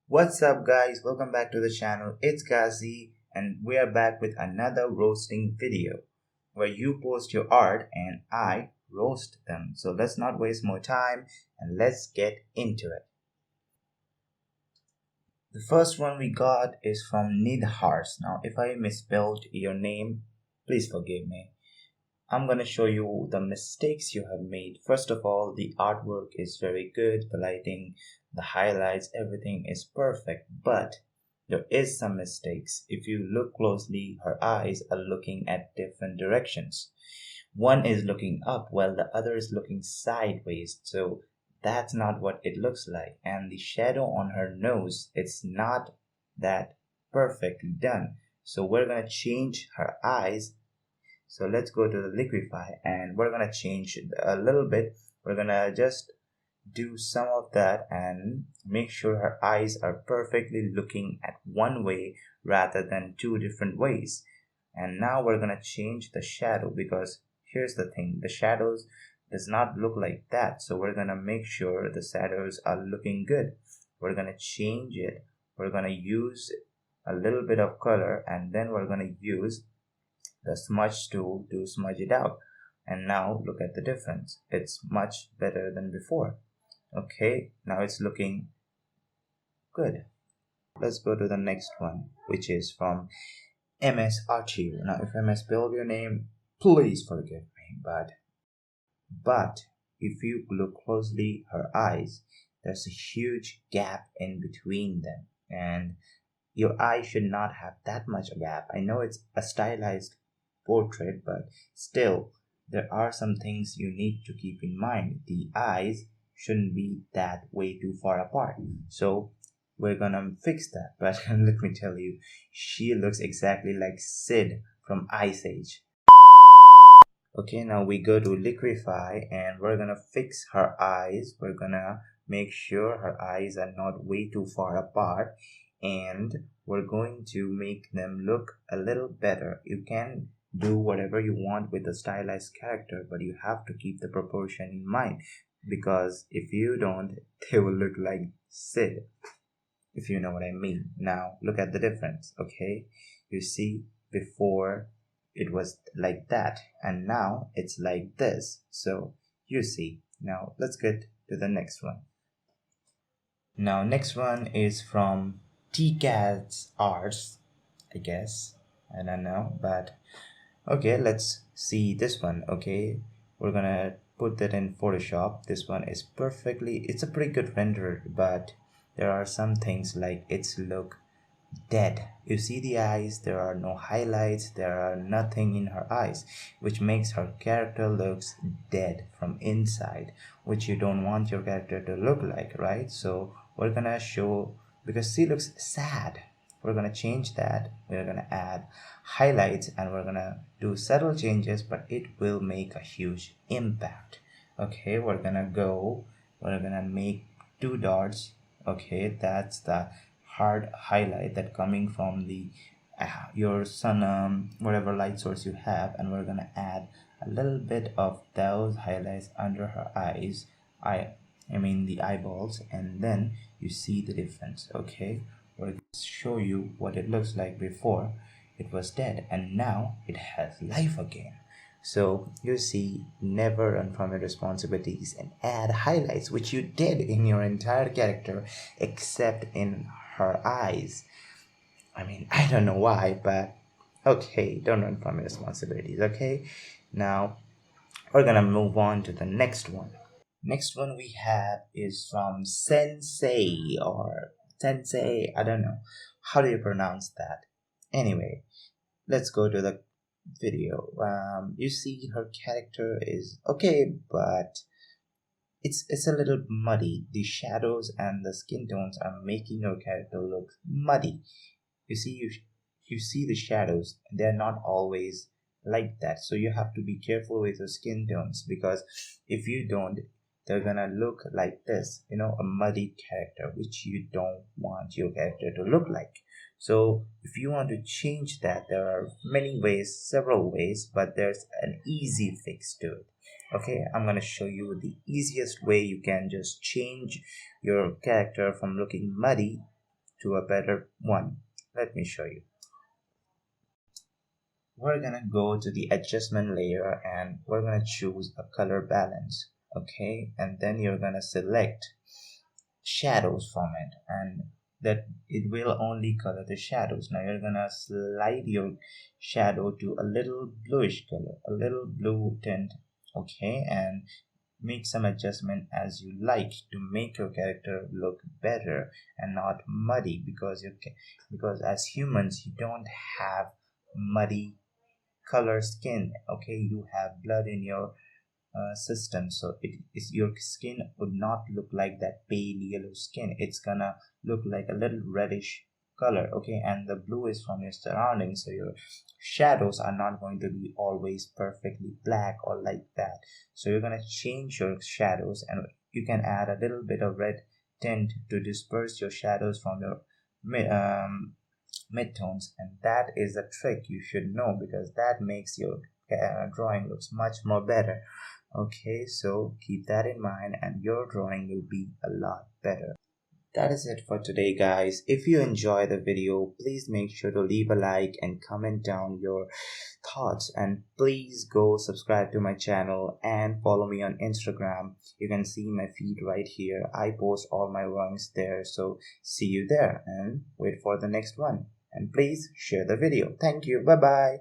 What's up, guys? Welcome back to the channel. It's Gazi, and we are back with another roasting video where you post your art and I roast them. So let's not waste more time and let's get into it. The first one we got is from Nidhars. Now, if I misspelled your name, please forgive me. I'm gonna show you the mistakes you have made. First of all, the artwork is very good, the lighting, the highlights, everything is perfect, but there is some mistakes. If you look closely, her eyes are looking at different directions. One is looking up while the other is looking sideways, so that's not what it looks like. And the shadow on her nose, it's not that perfectly done. So we're gonna change her eyes. So let's go to the liquify and we're gonna change it a little bit. We're gonna just do some of that and make sure her eyes are perfectly looking at one way rather than two different ways. And now we're gonna change the shadow, because here's the thing, the shadows does not look like that. So we're gonna make sure the shadows are looking good. We're gonna change it. We're gonna use a little bit of color and then we're gonna use the smudge tool to smudge it out. And now look at the difference, it's much better than before. Okay, now it's looking good. Let's go to the next one, which is from MS Archive. Now if I misspelled your name, please forgive me, but if you look closely, her eyes, there's a huge gap in between them, and your eye should not have that much gap. I know it's a stylized portrait, but still, there are some things you need to keep in mind. The eyes shouldn't be that way too far apart. So we're gonna fix that. But let me tell you, she looks exactly like Sid from Ice Age. Okay, now we go to liquify and we're gonna fix her eyes. We're gonna make sure her eyes are not way too far apart, and we're going to make them look a little better. You can do whatever you want with a stylized character, but you have to keep the proportion in mind, because if you don't, they will look like Sid, if you know what I mean. Now look at the difference. Okay, you see, before it was like that and now it's like this. So you see. Now let's get to the next one. Now next one is from T-Cat's Arts, I guess. I don't know, but okay, let's see this one. Okay, we're gonna put that in Photoshop. This one is perfectly, it's a pretty good render, but there are some things like its look dead. You see the eyes, there are no highlights, there are nothing in her eyes, which makes her character looks dead from inside, which you don't want your character to look like, right? So we're gonna show, because she looks sad, we're gonna change that. We're gonna add highlights and we're gonna do subtle changes, but it will make a huge impact. Okay, we're gonna make two dots. Okay, that's the hard highlight that coming from the your sun, whatever light source you have, and we're gonna add a little bit of those highlights under her eyes. I mean the eyeballs, and then you see the difference. Okay, we're gonna show you what it looks like before it was dead and now it has life again. So you see, never run from your responsibilities and add highlights, which you did in your entire character except in her eyes. I mean, I don't know why, but okay, don't run from your responsibilities. Okay, now we're gonna move on to the next one. Next one we have is from Sensei, or Sensei, I don't know. How do you pronounce that? Anyway, let's go to the video. You see her character is okay, but it's a little muddy. The shadows and the skin tones are making her character look muddy. You see, you see the shadows, they're not always like that, so you have to be careful with your skin tones, because if you don't, they're gonna look like this, a muddy character, which you don't want your character to look like. So if you want to change that, there are many ways, several ways, but there's an easy fix to it. Okay, I'm gonna show you the easiest way you can just change your character from looking muddy to a better one. Let me show you. We're gonna go to the adjustment layer and we're gonna choose a color balance. Okay, and then you're gonna select shadows from it, and that it will only color the shadows. Now you're gonna slide your shadow to a little bluish color, a little blue tint. Okay, and make some adjustment as you like to make your character look better and not muddy, because as humans you don't have muddy color skin. Okay, you have blood in your system, so it is, your skin would not look like that pale yellow skin. It's gonna look like a little reddish color. Okay, and the blue is from your surroundings, so your shadows are not going to be always perfectly black or like that. So you're gonna change your shadows, and you can add a little bit of red tint to disperse your shadows from your midtones, and that is a trick you should know, because that makes your drawing looks much more better. Okay, so keep that in mind and your drawing will be a lot better. That is it for today, guys. If you enjoy the video, please make sure to leave a like and comment down your thoughts, and please go subscribe to my channel and follow me on Instagram. You can see my feed right here. I post all my drawings there, so see you there and wait for the next one. And please share the video. Thank you. Bye bye.